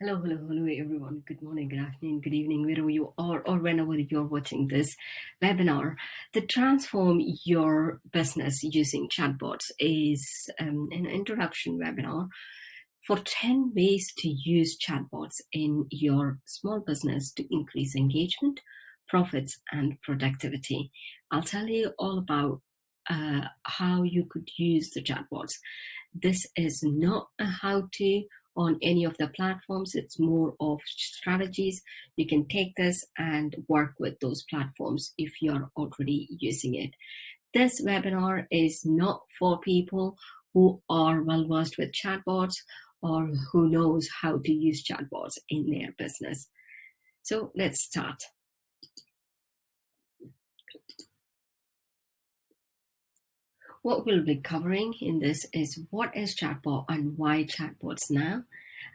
Hello, hello, hello, everyone. Good morning, good afternoon, good evening, wherever you are, or whenever you're watching this webinar. The Transform Your Business Using Chatbots is an introduction webinar for 10 ways to use chatbots in your small business to increase engagement, profits, and productivity. I'll tell you all about how you could use the chatbots. This is not a how-to on any of the platforms. It's more of strategies. You can take this and work with those platforms if you're already using it. This webinar is not for people who are well versed with chatbots or who knows how to use chatbots in their business. So let's start. What we'll be covering in this is what is chatbot and why chatbots now,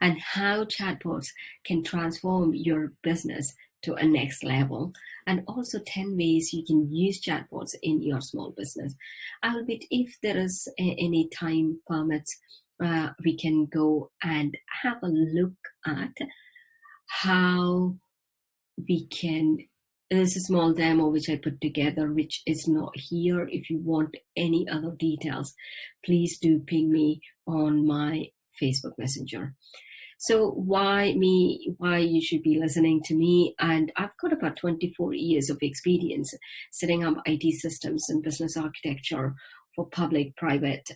and how chatbots can transform your business to a next level, and also 10 ways you can use chatbots in your small business. Albeit if there is any time permits, we can go and have a look at how we can. There's a small demo which I put together, which is not here. If you want any other details, please do ping me on my Facebook Messenger. So why me? Why you should be listening to me? And I've got about 24 years of experience setting up IT systems and business architecture for public, private,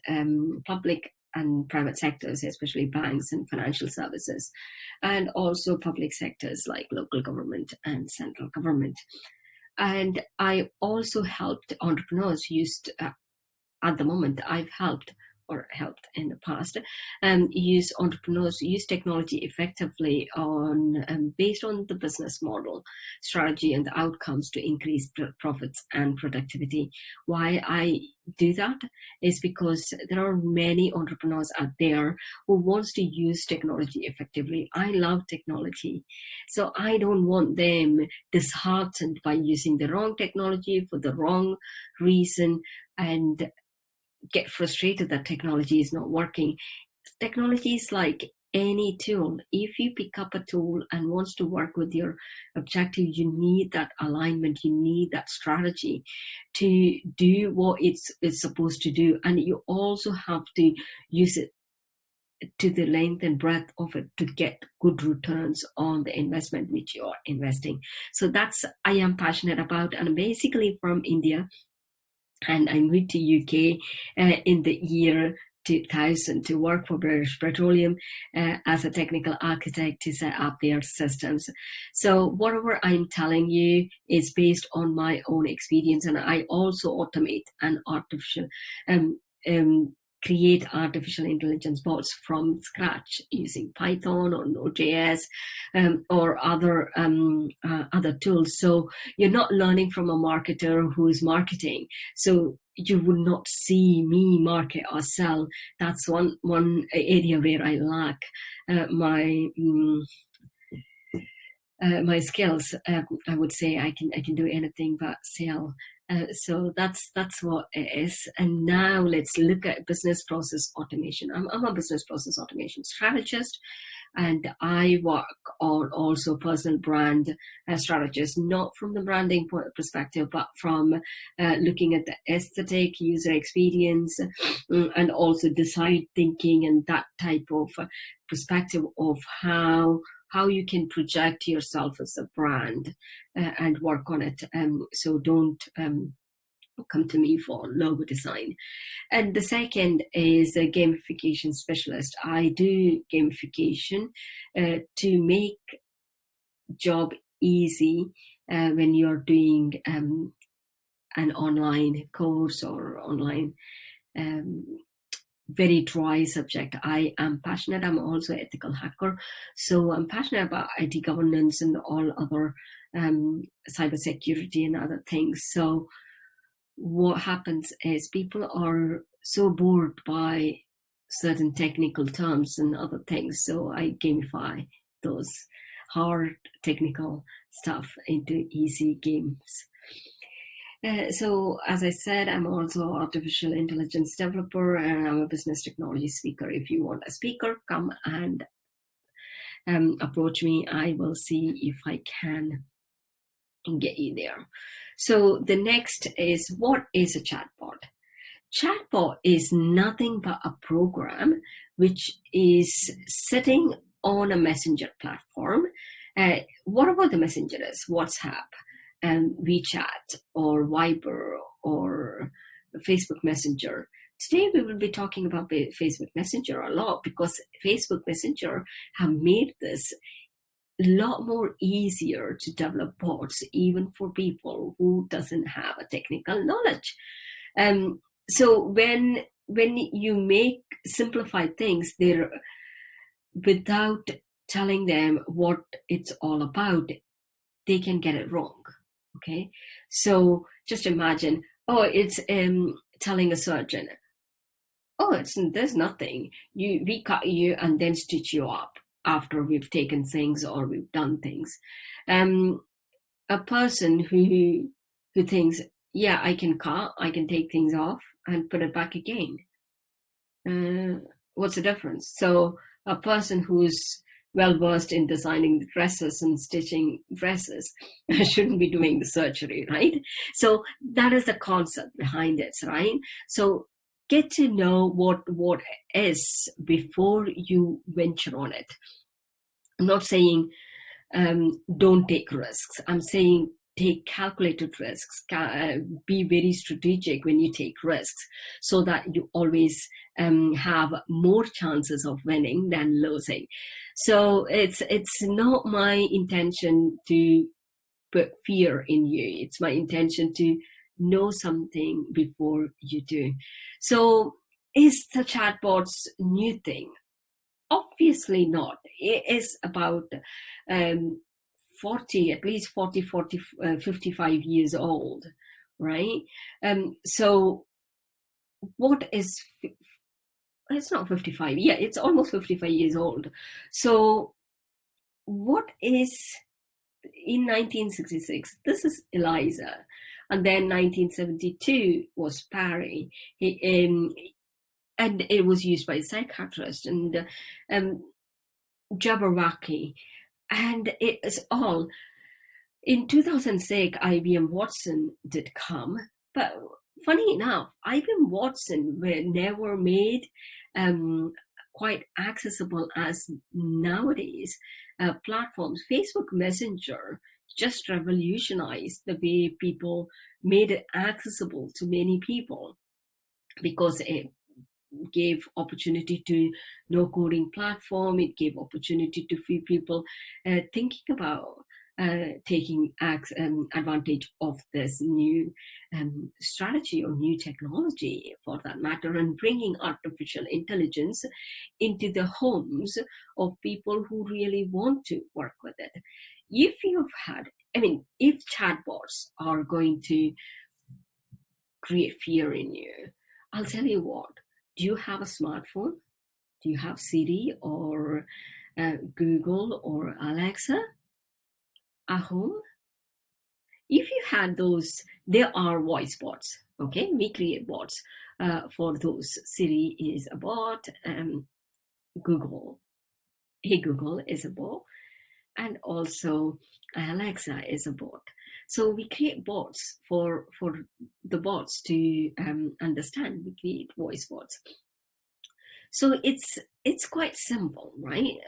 public and private sectors, especially banks and financial services, and also public sectors like local government and central government. And I also helped entrepreneurs at the moment, I've helped in the past, use entrepreneurs use technology effectively on based on the business model, strategy, and the outcomes to increase profits and productivity. Why I do that is because there are many entrepreneurs out there who wants to use technology effectively. I love technology, so I don't want them disheartened by using the wrong technology for the wrong reason and get frustrated that technology is not working. Technology is like any tool. If you pick up a tool and wants to work with your objective, you need that alignment, you need that strategy to do what it's supposed to do. And you also have to use it to the length and breadth of it to get good returns on the investment which you are investing. So that's I am passionate about, and I'm basically from India. And I moved to UK in the year 2000 to work for British Petroleum as a technical architect to set up their systems. So whatever I'm telling you is based on my own experience, and I also automate and create artificial intelligence bots from scratch using Python or Node.js or other tools. So you're not learning from a marketer who is marketing. So you would not see me market or sell. That's one area where I lack my skills. I would say I can do anything but sell. So that's what it is. And now let's look at business process automation. I'm a business process automation strategist, and I work on also personal brand strategist, not from the branding perspective, but from looking at the aesthetic, user experience, and also design thinking and that type of perspective of how you can project yourself as a brand and work on it. So don't come to me for logo design. And the second is a gamification specialist. I do gamification to make job easy when you're doing an online course or online very dry subject. I am passionate. I'm also an ethical hacker. So I'm passionate about IT governance and all other cybersecurity and other things. So what happens is people are so bored by certain technical terms and other things. So I gamify those hard technical stuff into easy games. So as I said, I'm also an artificial intelligence developer, and I'm a business technology speaker. If you want a speaker, come and approach me. I will see if I can get you there. So the next is, what is a chatbot? Chatbot is nothing but a program which is sitting on a messenger platform. What about the messengers? WhatsApp, WeChat, or Viber, or Facebook Messenger. Today we will be talking about Facebook Messenger a lot, because Facebook Messenger have made this a lot more easier to develop bots, even for people who doesn't have a technical knowledge. So when you make simplified things, they're, without telling them what it's all about, they can get it wrong. Okay, so just imagine, oh, it's telling a surgeon, oh, there's nothing. We cut you and then stitch you up after we've taken things or we've done things. A person who thinks, yeah, I can take things off and put it back again. What's the difference? So a person who's well versed in designing dresses and stitching dresses shouldn't be doing the surgery, right? So that is the concept behind it, right? So get to know what is before you venture on it. I'm not saying don't take risks. I'm saying take calculated risks. Be very strategic when you take risks, so that you always have more chances of winning than losing. So it's not my intention to put fear in you. It's my intention to know something before you do. So is the chatbots new thing? Obviously not. It is about um, 40, at least 55 years old, right? So what is, it's not 55, yeah, it's almost 55 years old. So what is, in 1966, this is Eliza, and then 1972 was Parry. And it was used by a psychiatrist, and Jabberwocky, and it is all. In 2006, IBM Watson did come, but funny enough, IBM Watson were never made quite accessible as nowadays platforms. Facebook Messenger just revolutionized the way people made it accessible to many people, because it gave opportunity to no coding platform. It gave opportunity to few people thinking about taking advantage of this new strategy or new technology, for that matter, and bringing artificial intelligence into the homes of people who really want to work with it. If you've had, if chatbots are going to create fear in you, I'll tell you what. Do you have a smartphone? Do you have Siri or Google or Alexa at home? If you had those, there are voice bots. Okay, we create bots for those. Siri is a bot. Google, Hey Google is a bot, and also Alexa is a bot. So we create bots for the bots to understand. We create voice bots. So it's quite simple, right?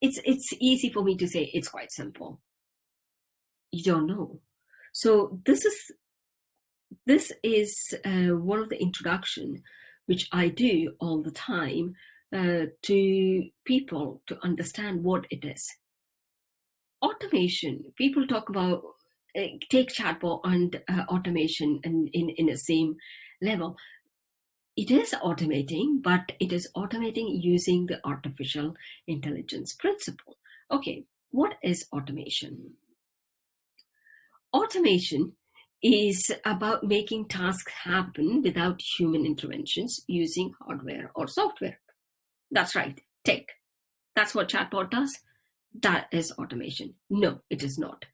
It's easy for me to say it's quite simple. You don't know. So this is one of the introduction which I do all the time to people to understand what it is. Automation. People talk about take chatbot and automation and in the same level. It is automating, but it is automating using the artificial intelligence principle. Okay, what is automation? Automation is about making tasks happen without human interventions using hardware or software. That's right, tech. That's what chatbot does. That is automation. No, it is not.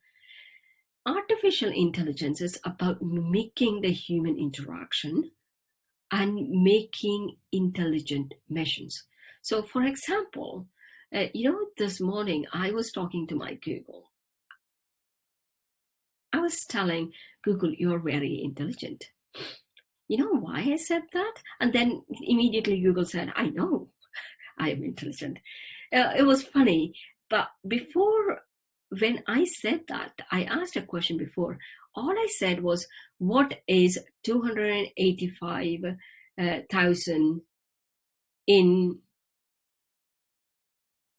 Artificial intelligence is about mimicking the human interaction and making intelligent machines. So, for example, This morning I was talking to my Google. I was telling Google, you're very intelligent. You know why I said that? And then immediately Google said, I know I am intelligent. It was funny. But before, when I said that, I asked a question before. All I said was, what is 285,000 in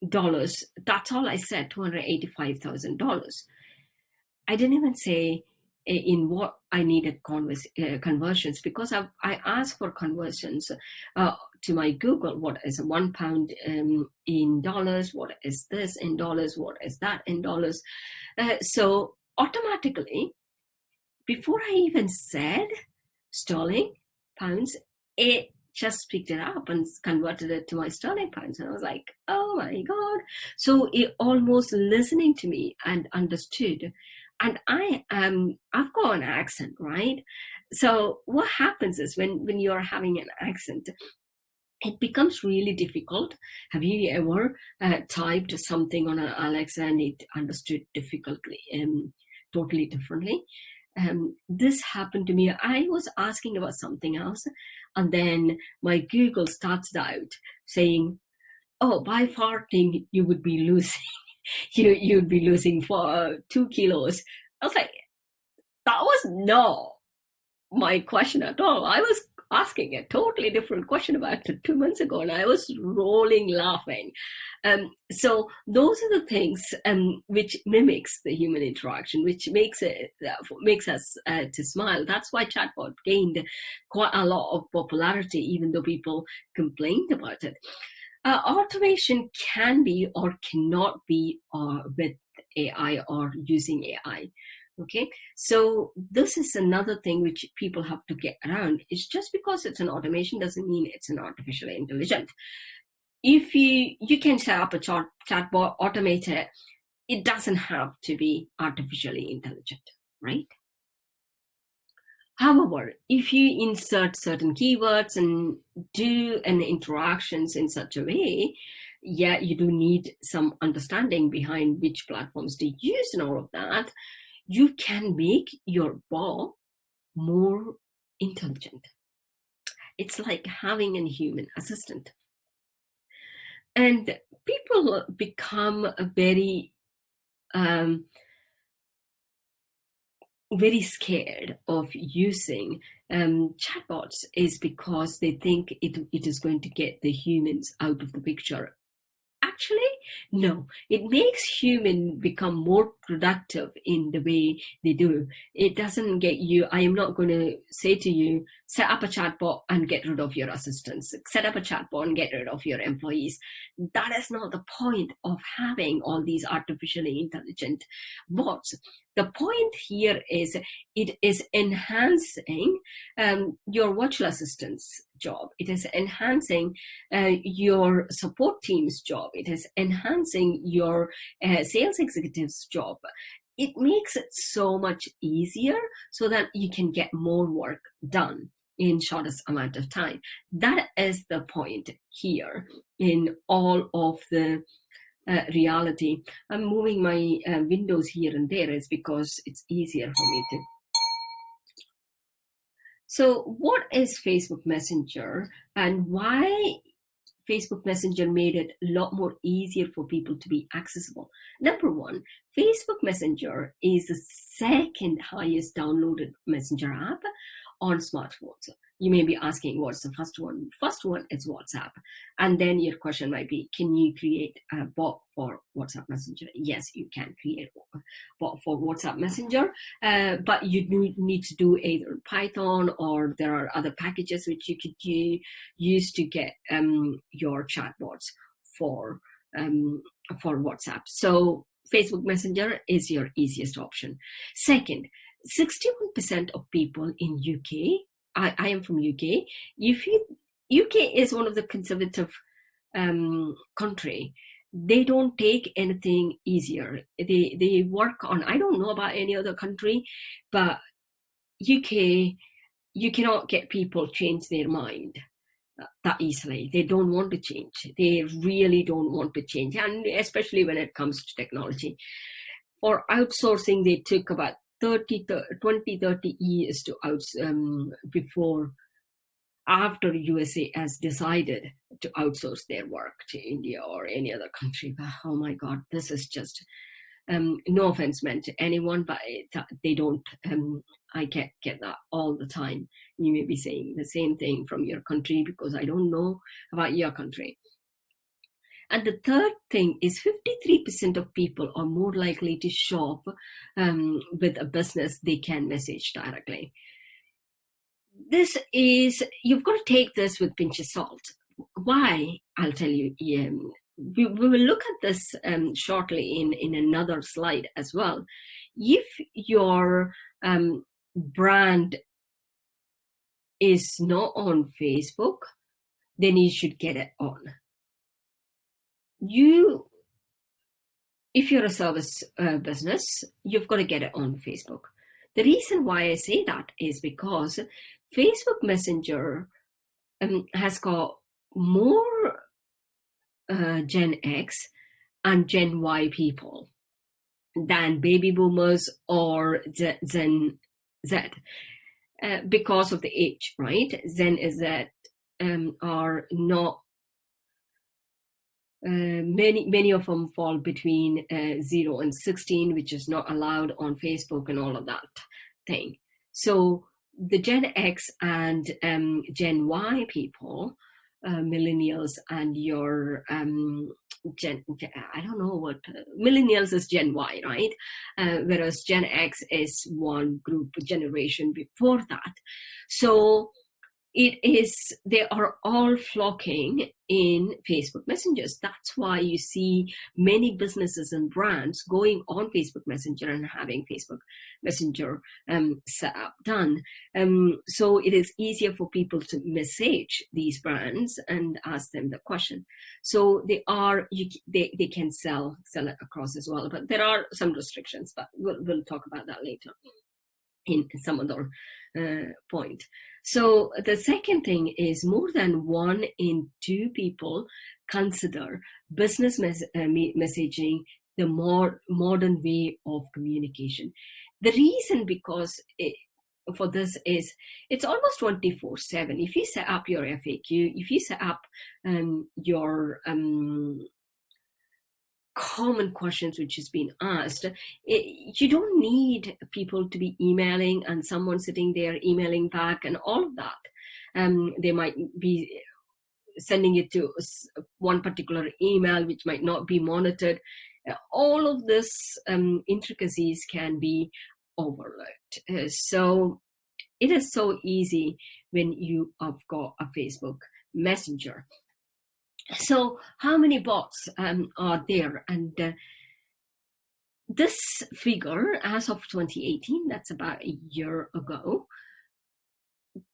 dollars? That's all I said, $285,000. I didn't even say in what I needed conversions, because I asked for conversions to my Google. What is £1 in dollars? What is this in dollars? What is that in dollars? So automatically, before I even said sterling, pounds, it just picked it up and converted it to my sterling pounds. And I was like, oh my God. So it almost listening to me and understood. And I've got an accent, right? So what happens is when you're having an accent, it becomes really difficult. Have you ever typed something on an Alexa and it understood difficultly, totally differently? This happened to me. I was asking about something else, and then my Google starts out saying, "Oh, by farting, you would be losing, you'd be losing for 2 kilos." I was like, that was not my question at all. I was asking a totally different question about 2 months ago, and I was rolling laughing. So those are the things which mimics the human interaction, which makes us to smile. That's why chatbot gained quite a lot of popularity, even though people complained about it. Automation can be or cannot be with AI or using AI. Okay, so this is another thing which people have to get around. It's just because it's an automation doesn't mean it's an artificial intelligence. If you can set up a chatbot, automate it, it doesn't have to be artificially intelligent, right? However, if you insert certain keywords and do an interactions in such a way, yeah, you do need some understanding behind which platforms to use and all of that. You can make your bot more intelligent. It's like having a human assistant. And people become very scared of using chatbots is because they think it is going to get the humans out of the picture. Actually, no, it makes human become more productive in the way they do. It doesn't get you. I am not going to say to you, set up a chatbot and get rid of your assistants, set up a chatbot and get rid of your employees. That is not the point of having all these artificially intelligent bots. The point here is it is enhancing your virtual assistant's job. It is enhancing your support team's job. It is enhancing your sales executive's job. It makes it so much easier so that you can get more work done in shortest amount of time. That is the point here in all of the reality. I'm moving my windows here and there is because it's easier for me to. So what is Facebook Messenger and why Facebook Messenger made it a lot more easier for people to be accessible? Number one, Facebook Messenger is the second highest downloaded messenger app on smartphones. You may be asking, what's the first one? First one is WhatsApp. And then your question might be, can you create a bot for WhatsApp Messenger? Yes, you can create a bot for WhatsApp Messenger, but you need to do either Python or there are other packages which you could use to get your chatbots for WhatsApp. So Facebook Messenger is your easiest option. Second, 61% of people in UK, I am from UK. UK is one of the conservative country. They don't take anything easier. They work on, I don't know about any other country, but UK, you cannot get people change their mind. that easily. They don't want to change. They really don't want to change, and especially when it comes to technology. For outsourcing, they took about 20-30 years to before after USA has decided to outsource their work to India or any other country. But, oh my God, this is just, no offense meant to anyone, but they don't, I get that all the time. You may be saying the same thing from your country because I don't know about your country. And the third thing is 53% of people are more likely to shop with a business they can message directly. This is, you've got to take this with a pinch of salt. Why? I'll tell you. We will look at this shortly in another slide as well. If your brand is not on Facebook, then you should get it on. If you're a service business, you've got to get it on Facebook. The reason why I say that is because Facebook Messenger has got more Gen X and Gen Y people than baby boomers or Gen Z because of the age, right? Gen Z are not, many of them fall between 0 and 16, which is not allowed on Facebook and all of that thing. So the Gen X and Gen Y people, millennials and your I don't know what, millennials is Gen Y, right? Whereas Gen X is one group generation before that. So they are all flocking in Facebook Messengers. That's why you see many businesses and brands going on Facebook Messenger and having Facebook Messenger set up, done. So it is easier for people to message these brands and ask them the question. So they can sell it across as well, but there are some restrictions, but we'll talk about that later in some other point. So the second thing is more than 1 in 2 people consider business messaging the more modern way of communication. The reason for this is it's almost 24/7. If you set up your FAQ, if you set up your common questions which is being asked, you don't need people to be emailing and someone sitting there emailing back and all of that. They might be sending it to one particular email which might not be monitored. All of this intricacies can be overlooked. So it is so easy when you have got a Facebook Messenger. So how many bots are there? And this figure, as of 2018, that's about a year ago,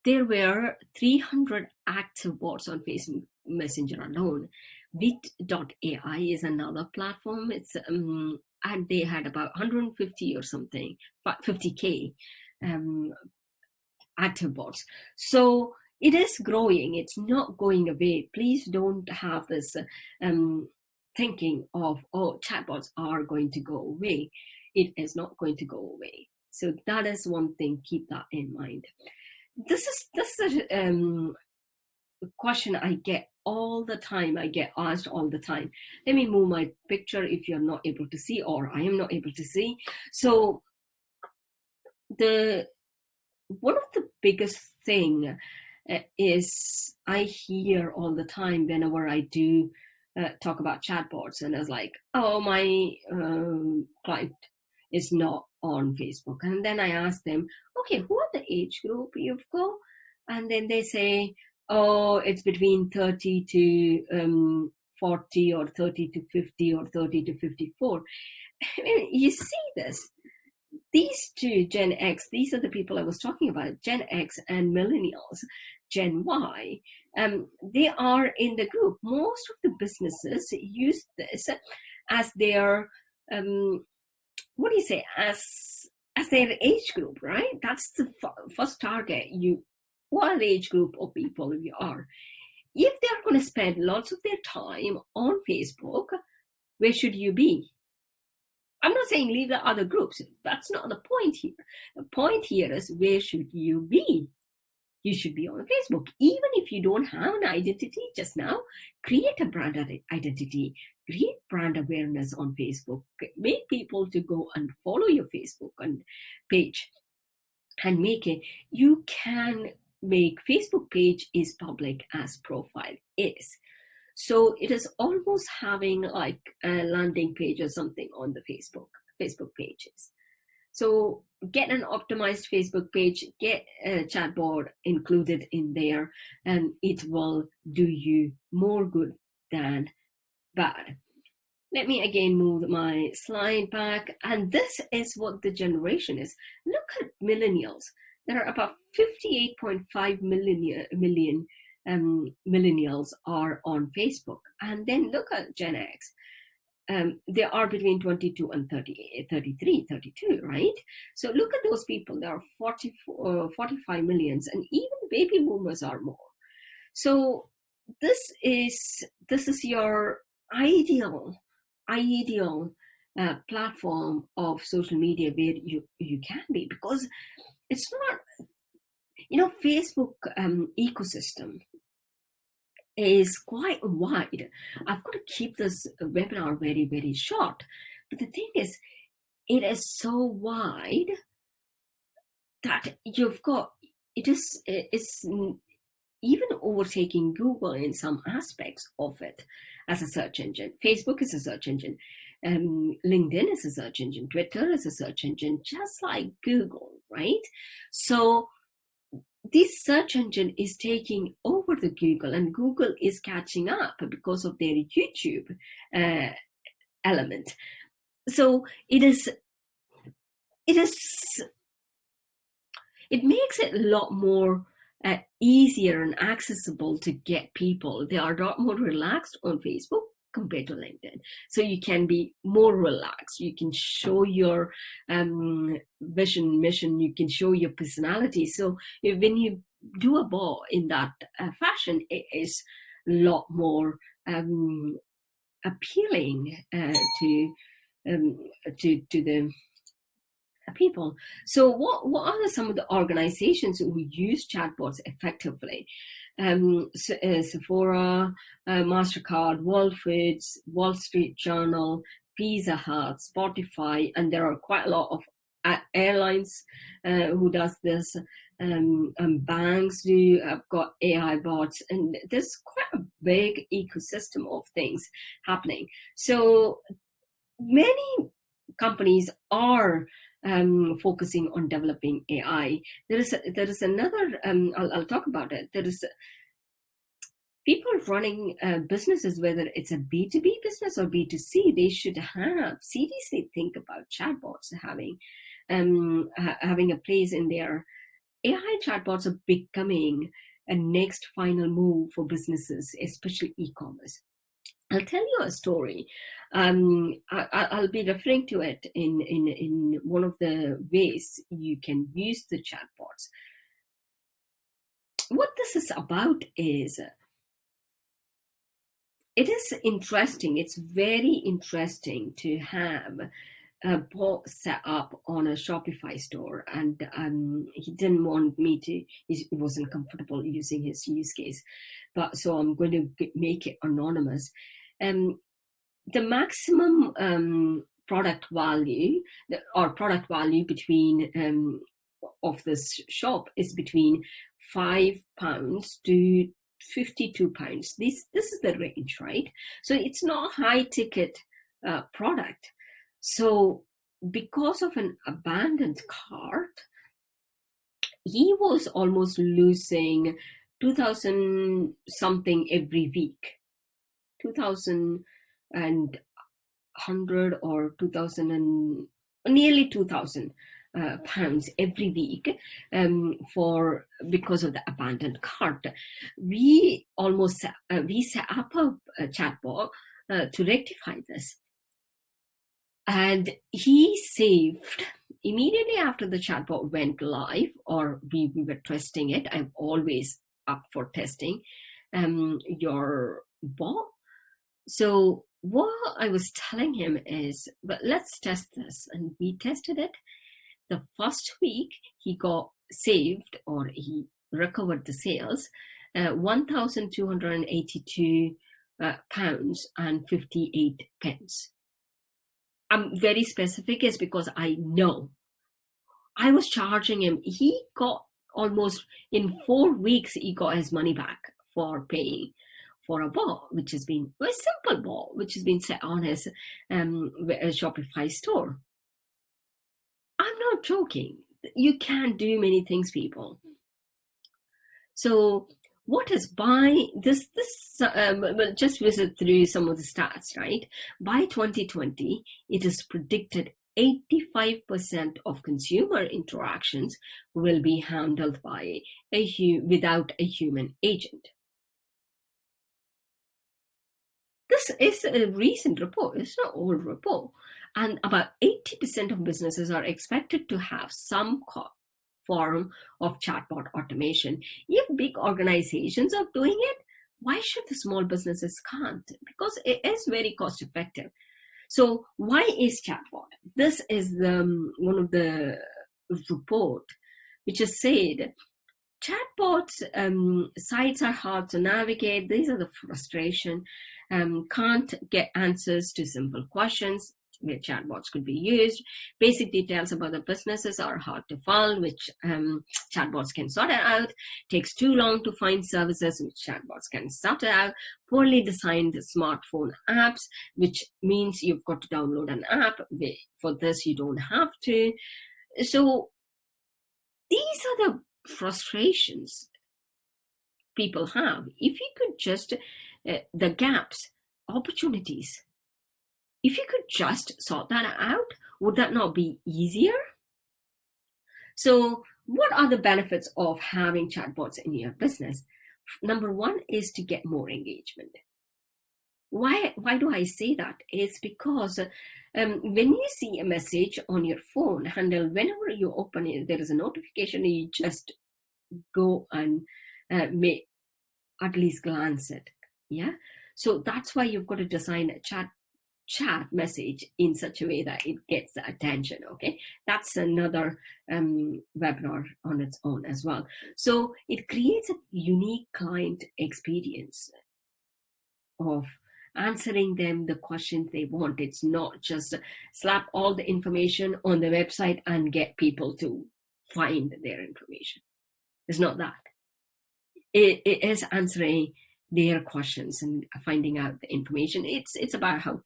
there were 300 active bots on Facebook Messenger alone. Bit.ai is another platform. It's and they had about 150 or something, 50K active bots. So it is growing. It's not going away. Please don't have this thinking of, oh, chatbots are going to go away. It is not going to go away. So that is one thing. Keep that in mind. This is a question I get all the time. I get asked all the time. Let me move my picture if you're not able to see, or I am not able to see. So one of the biggest thing is I hear all the time whenever I do talk about chatbots, and it's like, oh, my client is not on Facebook. And then I ask them, okay, who are the age group you've got? And then they say, oh, it's between 30 to 40 or 30 to 50 or 30 to 54. I mean, you see this. These two, Gen X, these are the people I was talking about, Gen X and millennials. Gen Y, they are in the group. Most of the businesses use this as their, what do you say, as their age group, right? That's the first target. What age group of people you are. if they're going to spend lots of their time on Facebook, where should you be? I'm not saying leave the other groups. That's not the point here. The point here is, where should you be? You should be on Facebook. Even if you don't have an identity just now, create a brand identity, create brand awareness on Facebook, make people to go and follow your Facebook and page, and make it. You can make Facebook page is public as profile is. So it is almost having like a landing page or something on the Facebook pages. So get an optimized Facebook page, get a chatbot included in there, and it will do you more good than bad. Let me again move my slide back. And this is what the generation is. Look at millennials. There are about 58.5 million millennials are on Facebook. And then look at Gen X. They are between 22 and 33, 32, right? So look at those people. There are 45 millions, and even baby boomers are more. So this is your ideal platform of social media where you can be, because it's not, Facebook ecosystem is quite wide. I've got to keep this webinar very, very short. But the thing is, it is so wide that it's even overtaking Google in some aspects of it as a search engine. Facebook is a search engine. LinkedIn is a search engine. Twitter is a search engine, just like Google, right? So this search engine is taking over the Google, and Google is catching up because of their YouTube element. So it makes it a lot more easier and accessible to get people. They are a lot more relaxed on Facebook compared to LinkedIn. So you can be more relaxed. You can show your vision, mission. You can show your personality. So when you do a bot in that fashion, it is a lot more appealing to the people. So what are some of the organizations who use chatbots effectively? Sephora, MasterCard, World Foods, Wall Street Journal, Pizza Hut, Spotify, and there are quite a lot of airlines who does this. Banks do. I've got AI bots, and there's quite a big ecosystem of things happening. So many companies are focusing on developing AI. There is another. I'll talk about it. There is people running businesses, whether it's a B2B business or B2C. They should have seriously think about chatbots having a place in there. AI chatbots are becoming a next final move for businesses, especially e-commerce. I'll tell you a story. I'll be referring to it in one of the ways you can use the chatbots. What this is about is, it is interesting. It's very interesting to have a bot set up on a Shopify store, and he didn't want me to. He wasn't comfortable using his use case, but so I'm going to make it anonymous. The maximum product value between of this shop is between £5 to £52. This is the range, right? So it's not a high ticket product. So because of an abandoned cart, he was almost losing 2,000 something every week, 2,000 and 100 or 2,000 and nearly 2,000 pounds every week because of the abandoned cart. We set up a chatbot to rectify this, and he saved immediately after the chatbot went live, or we were testing it. I'm always up for testing. your bot. So what I was telling him is, but let's test this. And we tested it. The first week he got saved, or he recovered the sales, 1,282 pounds and 58 pence. I'm very specific is because I know I was charging him. He got almost in 4 weeks, he got his money back for paying for a bot, which has been a simple bot, which has been set on his Shopify store. I'm not joking. You can do many things, people. So what is by this, we'll just visit through some of the stats, right? By 2020, it is predicted 85% of consumer interactions will be handled by without a human agent. This is a recent report, it's not old report. And about 80% of businesses are expected to have some form of chatbot automation. If big organizations are doing it, why should the small businesses can't? Because it is very cost effective. So why is chatbot? This is one of the report which has said chatbots sites are hard to navigate. These are the frustration. Can't get answers to simple questions where chatbots could be used. Basic details about the businesses are hard to find, which chatbots can sort it out. Takes too long to find services, which chatbots can sort it out. Poorly designed smartphone apps, which means you've got to download an app. For this, you don't have to. So these are the frustrations people have. If you could just, the gaps, opportunities, if you could just sort that out, would that not be easier? So what are the benefits of having chatbots in your business? Number one is to get more engagement. Why do I say that? It's because when you see a message on your phone handle, whenever you open it, there is a notification, you just go and may at least glance it. Yeah. So that's why you've got to design a chat message in such a way that it gets the attention. Okay, that's another webinar on its own as well. So it creates a unique client experience of answering them the questions they want. It's not just slap all the information on the website and get people to find their information. It's not that. It is answering their questions and finding out the information. It's about how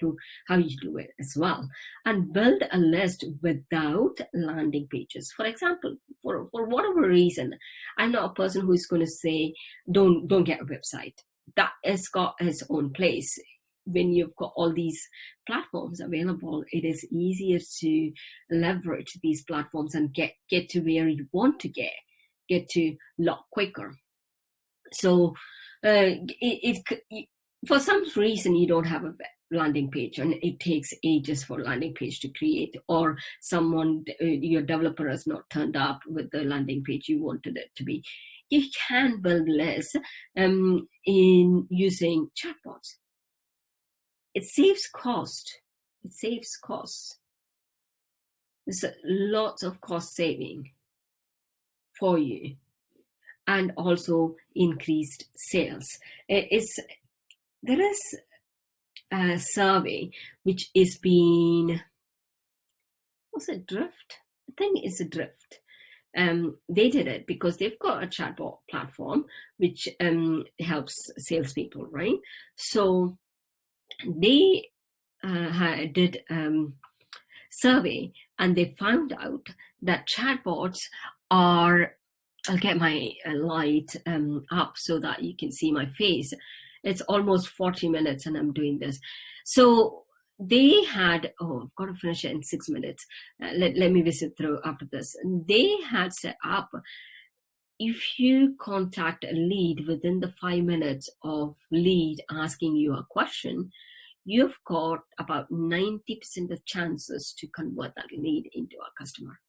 you do it as well, and build a list without landing pages. For example, for whatever reason, I'm not a person who is going to say don't get a website. That has got its own place. When you've got all these platforms available, it is easier to leverage these platforms and get to where you want to get to a lot quicker. So for some reason you don't have a landing page and it takes ages for landing page to create, or your developer has not turned up with the landing page you wanted it to be, you can build less in using chatbots. It saves cost. There's lots of cost saving for you, and also increased sales. There is a survey which is being, was it Drift? I think it's a Drift. They did it because they've got a chatbot platform which helps salespeople, right? So they did survey, and they found out that chatbots are, I'll get my light up so that you can see my face. It's almost 40 minutes and I'm doing this. So they had, I've got to finish it in 6 minutes. Let me visit through after this. They had set up, if you contact a lead within the 5 minutes of lead asking you a question, you've got about 90% of chances to convert that lead into a customer.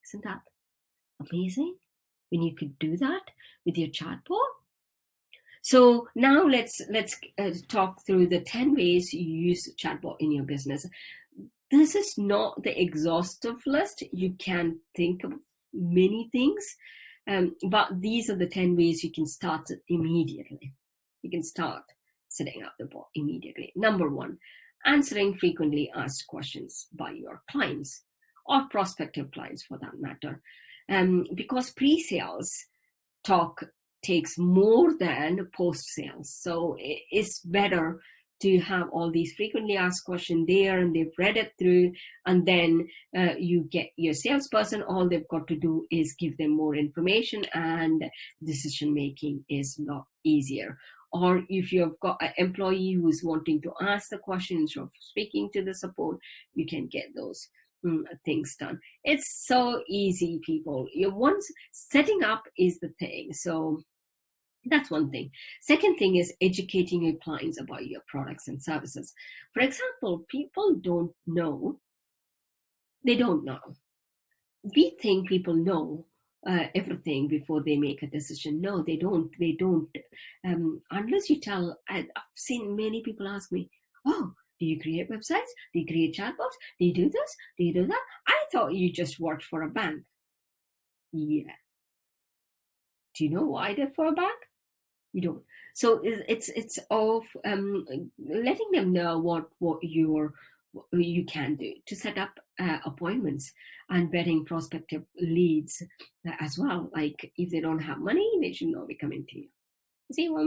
Isn't that amazing? When you could do that with your chatbot? So now let's talk through the 10 ways you use chatbot in your business. This is not the exhaustive list. You can think of many things, but these are the 10 ways you can start immediately. You can start setting up the bot immediately. Number one, answering frequently asked questions by your clients or prospective clients for that matter. Because pre-sales talk takes more than post sales. So it's better to have all these frequently asked questions there, and they've read it through, and then you get your salesperson, all they've got to do is give them more information, and decision making is a lot easier. Or if you've got an employee who's wanting to ask the questions of speaking to the support, you can get those things done. It's so easy, people. You once setting up is the thing. So that's one thing. Second thing is educating your clients about your products and services. For example, people don't know. They don't know. We think people know everything before they make a decision. No, they don't. They don't. Unless you tell. I've seen many people ask me, "Oh, do you create websites? Do you create chatbots? Do you do this? Do you do that? I thought you just worked for a bank." Yeah. Do you know why they're for a bank? You don't. So it's of letting them know what you can do to set up appointments and vetting prospective leads as well. Like if they don't have money, they should not be coming to you. See what I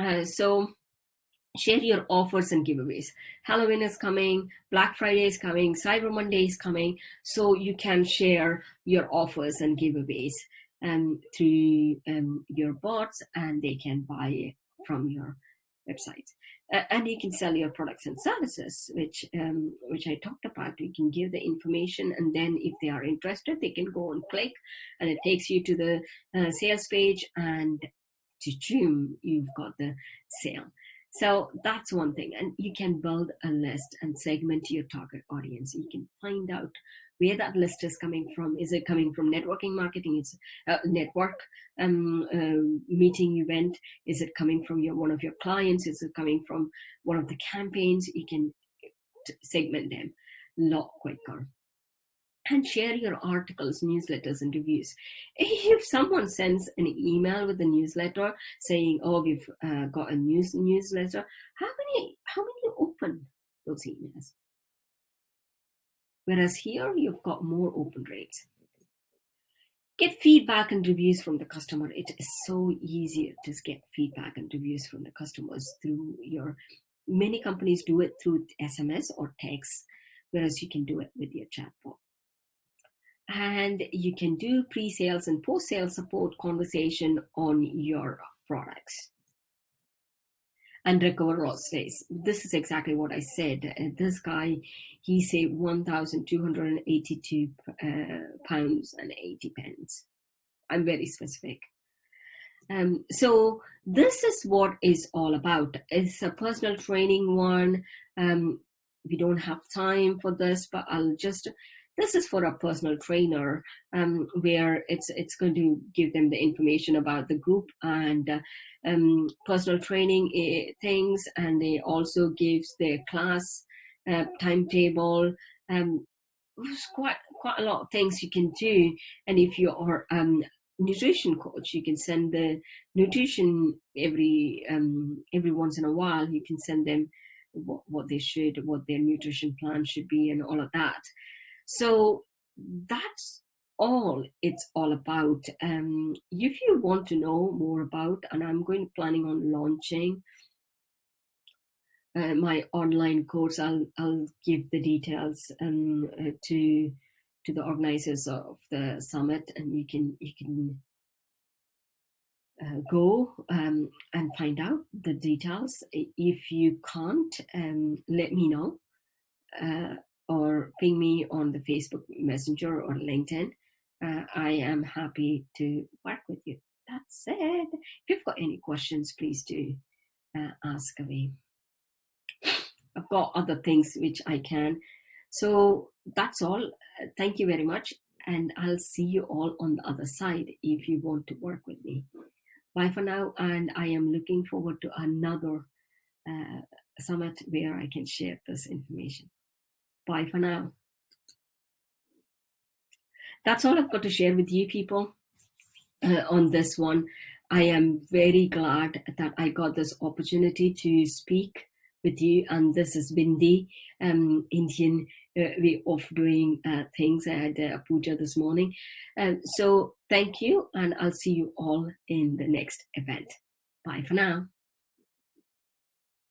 mean? So share your offers and giveaways. Halloween is coming, Black Friday is coming, Cyber Monday is coming, so you can share your offers and giveaways through your bots, and they can buy from your website. And you can sell your products and services, which I talked about. You can give the information, and then if they are interested, they can go and click, and it takes you to the sales page, and to Zoom, you've got the sale. So that's one thing. And you can build a list and segment your target audience. You can find out where that list is coming from. Is it coming from networking marketing? It's a network meeting event. Is it coming from one of your clients? Is it coming from one of the campaigns? You can segment them a lot quicker. And share your articles, newsletters, and reviews. If someone sends an email with a newsletter saying, "Oh, we've got a newsletter," how many open those emails? Whereas here, you've got more open rates. Get feedback and reviews from the customer. It is so easy to get feedback and reviews from the customers through your. Many companies do it through SMS or text, whereas you can do it with your chatbot. And you can do pre-sales and post-sales support conversation on your products. And recover losses. This is exactly what I said. This guy, he saved £1,282 pounds and 80 pence. I'm very specific. So this is what is all about. It's a personal training one. We don't have time for this, but this is for a personal trainer, where it's going to give them the information about the group and personal training things, and they also gives their class timetable. There's quite a lot of things you can do, and if you are nutrition coach, you can send the nutrition every once in a while. You can send them what their nutrition plan should be, and all of that. So that's all it's all about. If you want to know more about, and I'm planning on launching my online course, I'll give the details to the organizers of the summit, and you can go and find out the details. If you can't, let me know, or ping me on the Facebook Messenger or LinkedIn. I am happy to work with you. That's it. If you've got any questions, please do ask away. I've got other things which I can. So that's all. Thank you very much. And I'll see you all on the other side if you want to work with me. Bye for now, and I am looking forward to another summit where I can share this information. Bye for now. That's all I've got to share with you people on this one. I am very glad that I got this opportunity to speak with you, and this has been the Indian way of doing things. I had a puja this morning. So thank you, and I'll see you all in the next event. Bye for now.